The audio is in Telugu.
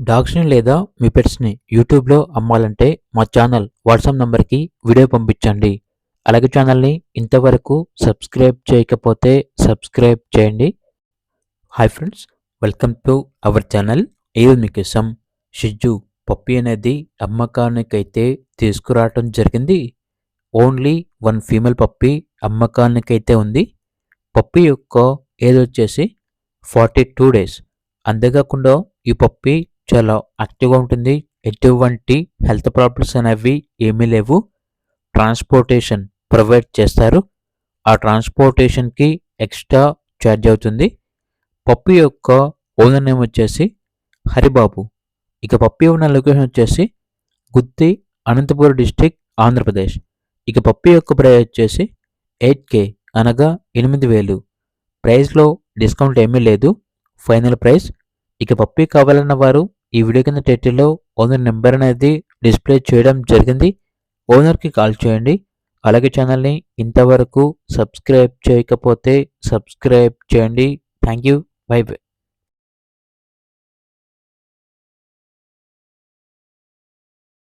డాగ్స్‌ని లేదా మీ పెట్స్‌ని యూట్యూబ్‌లో అమ్మాలంటే మా ఛానల్ వాట్సాప్ నంబర్‌కి వీడియో పంపించండి. అలాగే ఛానల్‌ని ఇంతవరకు సబ్స్క్రైబ్ చేయకపోతే సబ్స్క్రైబ్ చేయండి. Hi friends, welcome to our channel. ఈరోజు మీకోసం షిట్జూ పప్పీ అనేది అమ్మకానికైతే తీసుకురావటం జరిగింది. ఓన్లీ 1 ఫీమేల్ పప్పీ అమ్మకానికైతే ఉంది. పప్పీ యొక్క ఏజ్ వచ్చేసి 42 డేస్. అంతేకాకుండా ఈ పప్పీ చాలా యాక్టివ్‌గా ఉంటుంది. ఎటువంటి హెల్త్ ప్రాబ్లమ్స్ అనేవి ఏమీ లేవు. ట్రాన్స్‌పోర్టేషన్ ప్రొవైడ్ చేస్తారు. ఆ ట్రాన్స్‌పోర్టేషన్‌కి ఎక్స్‌ట్రా ఛార్జ్ అవుతుంది. పప్పీ యొక్క ఓనర్ నేమ్ వచ్చేసి హరిబాబు. ఇక పప్పీ ఉన్న లొకేషన్ వచ్చేసి గుత్తి, అనంతపురం డిస్ట్రిక్ట్, ఆంధ్రప్రదేశ్. ఇక పప్పీ యొక్క ప్రైస్ వచ్చేసి 8,000 అనగా 8,000. ప్రైస్‌లో డిస్కౌంట్ ఏమీ లేదు. Final price. ఇక పప్పీ కావాలన్న వారు ఈ వీడియో కింద టైటిల్‌లో ఓనర్ నెంబర్ అనేది డిస్ప్లే చేయడం జరిగింది. ఓనర్‌కి కాల్ చేయండి. అలాగే ఛానల్‌ని ఇంతవరకు సబ్స్క్రైబ్ చేయకపోతే సబ్స్క్రైబ్ చేయండి. Thank you. By by.